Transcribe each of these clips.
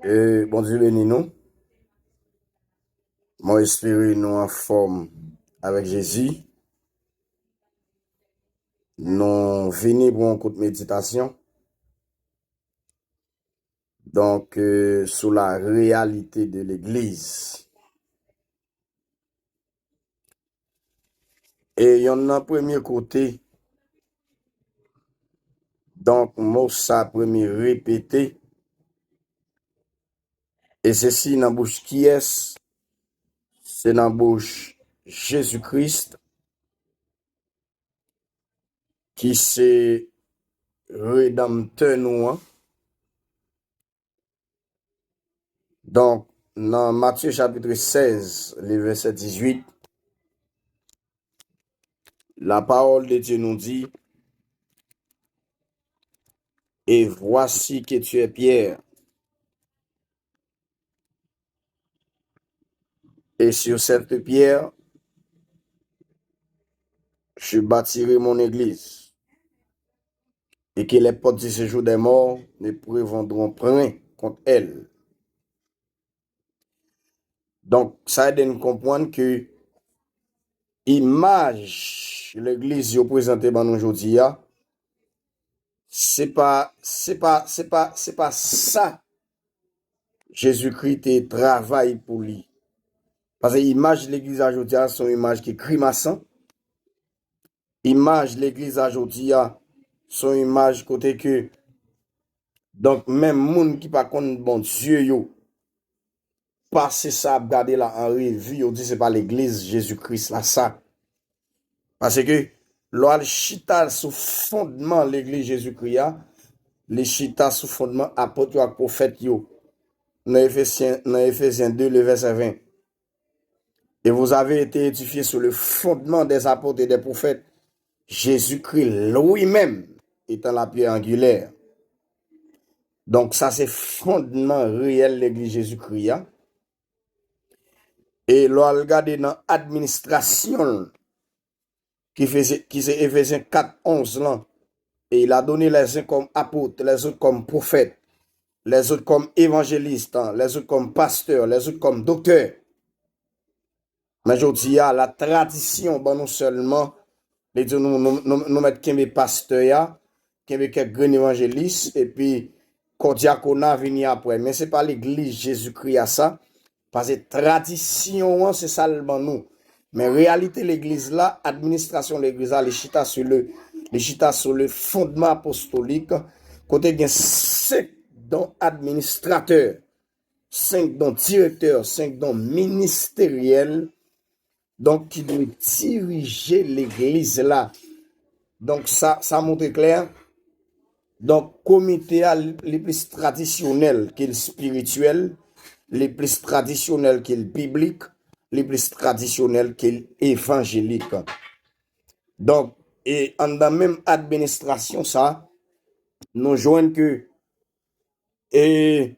Et bon Dieu bénis nous. Moi, espérer nous en forme avec Jésus. Nous venons pour un coup de méditation. Donc, sur la réalité de l'Église. Et il y en a un premier côté. Donc, moi, ça premier répété. Et ceci dans la bouche qui est? C'est dans la bouche Jésus-Christ qui c'est rédempteur nous. Donc, dans Matthieu chapitre 16, le verset 18, la parole de Dieu nous dit, et voici que tu es Pierre, et sur cette pierre, je bâtirai mon église, et que les portes du séjour des morts ne prévendront point contre elle. Donc, ça aide à nous comprendre que l'image de l'église est présentée par nous aujourd'hui, c'est pas ça Jésus-Christ travaille pour lui. Parce que l'image de l'église aujourd'hui, c'est une image qui est grimaçante. Image de l'église aujourd'hui, son image côté que, donc même moun qui pas connaît bon Dieu, yo, passer ça, regarder là en revue, yo dit c'est pas l'église Jésus-Christ là, ça. Parce que, l'on chita sous fondement l'église Jésus-Christ, les chita sous fondement apôtre et prophète, yo, dans Éphésiens 2, le verset 20. Et vous avez été édifiés sur le fondement des apôtres et des prophètes, Jésus-Christ lui-même étant la pierre angulaire. Donc ça c'est fondement réel l'église Jésus-Christ. Et l'on regarde dans l'administration qui c'est Éphésiens 4, 11 là. Et il a donné les uns comme apôtres, les autres comme prophètes, les autres comme évangélistes, les autres comme pasteurs, les autres comme docteurs. Mais aujourd'hui, la tradition, bon, non seulement, nous mettons quelques pasteurs, quelques grands évangélistes, et puis, quand diaconat vient après. Mais ce n'est pas l'église Jésus-Christ à ça, parce que tradition, c'est ça le nous. Mais réalité, l'église là, administration de l'église là, les chita sur le fondement apostolique, côté il y a 5 dons administrateurs, 5 dons directeurs, 5 dons ministériels, donc qui doit diriger l'église là. Donc ça montre clair. Donc comité les plus traditionnels qu'il spirituel, les plus traditionnels qu'il biblique, les plus traditionnels qu'il évangélique. Donc et en la même administration ça, nous joignons que et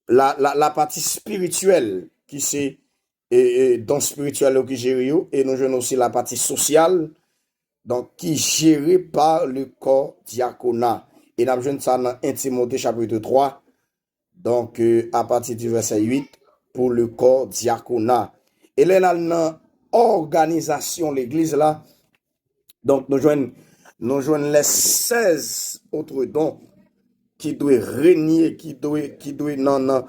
la partie spirituelle qui c'est don spirituel qui gère et nous joignons aussi la partie sociale donc qui est gérée par le corps diaconat. Et nous avons ça dans 1 Timothée chapitre 3, donc à partir du verset 8, pour le corps diaconat. Et là, dans l'organisation de l'église là, donc nous joignons les 16 autres dons qui doit régner, qui doit dans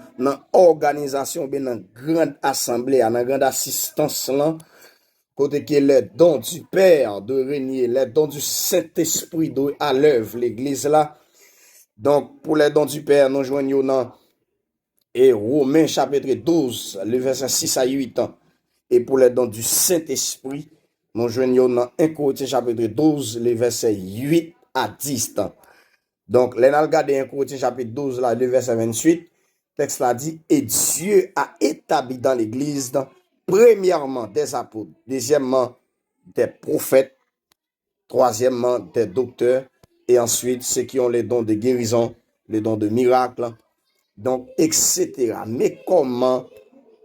organisation, bien dans grande assemblée, dans grande assistance là, côté que les dons du Père de régner, les dons du Saint-Esprit doit à l'œuvre l'église là. Donc pour les dons du Père, nous joignons dans et Romains chapitre 12, le verset 6 à 8 et pour les dons du Saint-Esprit, nous joignons dans 1 Corinthiens chapitre 12, le verset 8 à 10 Donc, les n'a regardé 1 Corinthiens chapitre 12, là, le verset 28, texte là dit, et Dieu a établi dans l'église, premièrement, des apôtres, deuxièmement, des prophètes, troisièmement, des docteurs, et ensuite, ceux qui ont les dons de guérison, les dons de miracles, donc, etc. Mais comment,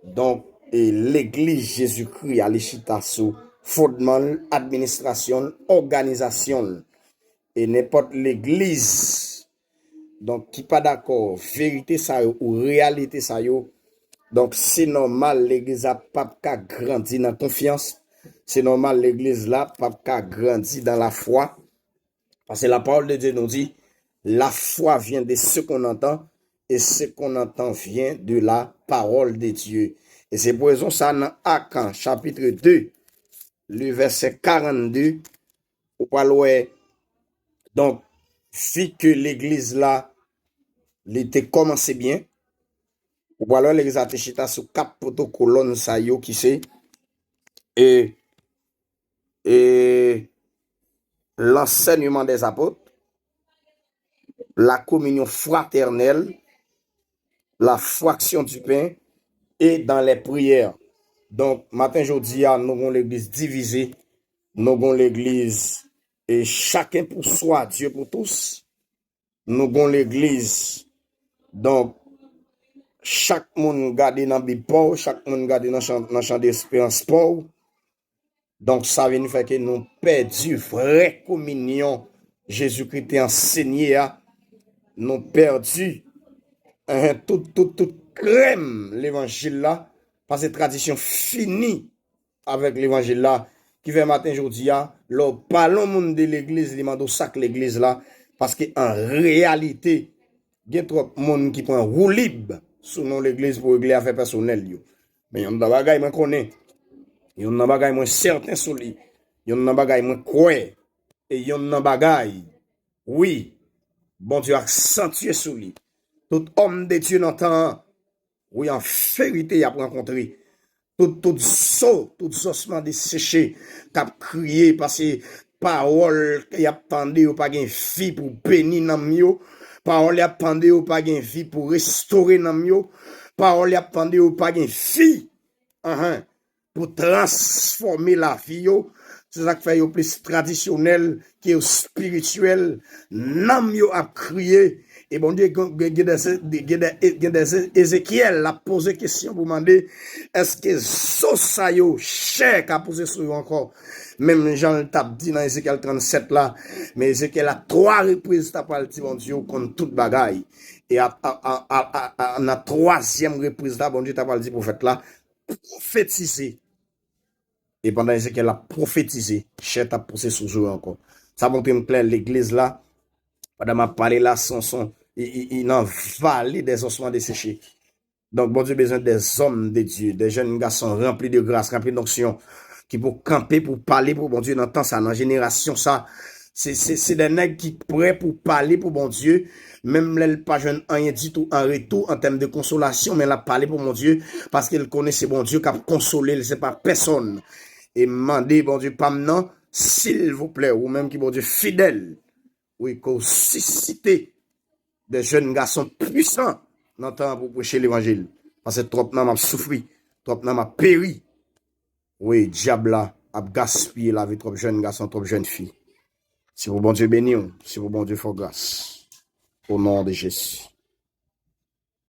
donc, et l'église Jésus-Christ a l'échita sous fondement, administration, organisation, et n'importe l'église donc qui pas d'accord, vérité ça yo, ou réalité ça yo, donc c'est normal l'église a pas qu'à grandir dans confiance, c'est normal l'église là pas qu'à grandir dans la foi, parce que la parole de Dieu nous dit, la foi vient de ce qu'on entend, et ce qu'on entend vient de la parole de Dieu. Et c'est pour raison ça dans Akan, chapitre 2, le verset 42, ou pas loin. Donc, si que l'église là, l'était commencé bien, ou pas loin l'église a été chita sous 4 protocoles ça yo qui c'est, et, et l'enseignement des apôtres, la communion fraternelle, la fraction du pain et dans les prières. Donc, matin, jeudi, nous avons l'église divisée, nous avons l'église et chacun pour soi, Dieu pour tous. Nous avons l'église, donc, chaque monde garde dans le Bible, chaque monde garde dans le champ d'espérance sport. Donc, ça veut dire que nous perdu vraie communion. Jésus-Christ est enseigné, nous perdu tout crème l'évangile là, parce que tradition finie avec l'évangile là, qui fait matin aujourd'hui, là, parlons monde de l'église, il m'a sac l'église là, parce que en réalité, il y a trop de monde qui prend roue libre sous nom l'église pour régler affaires personnelles. Mais il y a des bagages que je connais, il y a des bagages que certain sur lui, il y a des bagages que je crois, et il y a des bagages, oui, bon Dieu accentué sur lui. Tout homme de Dieu n'entend, oui, en vérité, il a rencontré. Tout saut, tout osement desséché, cap crié parce que parole, il a pendé ou pas gain vie pour bénir dans mio. Parole, il a pendé ou pas gain vie pour restaurer dans mio. Parole, il a pendé ou pas gain vie, pour transformer la vie yo. C'est ça qui fait yo plus traditionnel, qui est spirituel. Nam yo a crié. Et bon Dieu, Ézéchiel a posé question pour demander, est-ce que ça yo cher a posé sur encore? Même Jean le tape dit dans Ézéchiel 37 là, mais Ézéchiel a 3 reprises t'as parlé de bon Dieu contre toute bagaille. Et à la 3e reprise là, bon Dieu t'a parlé de prophète là, prophétiser. Et pendant Ézéchiel a prophétisé, cher t'a posé sur jour encore. Ça montre clair l'église là, pendant ma parler là, il en vallée des ossements desséchés. Donc, bon Dieu a besoin des hommes de Dieu, des jeunes garçons remplis de grâce, remplis d'onction, qui pour camper, pour parler pour bon Dieu dans le temps, ça, dans la génération, ça. C'est des nègres qui prêts pour parler pour bon Dieu, même là, pas jeune rien du tout en retour en termes de consolation, mais là, parler pour mon Dieu, parce qu'il connaît ce bon Dieu qui a consolé, c'est pas personne. Et demander, bon Dieu, pas maintenant, s'il vous plaît, ou même qui, bon Dieu, fidèle, oui, qu'on suscite des jeunes garçons puissants dans le temps pour prêcher l'évangile. Parce que trop de m'a souffri, trop de m'a péri. Oui, diable là, a gaspillé la vie trop de jeunes garçons, trop de jeunes filles. Si vous bon Dieu béni, si vous bon Dieu fait grâce. Au nom de Jésus.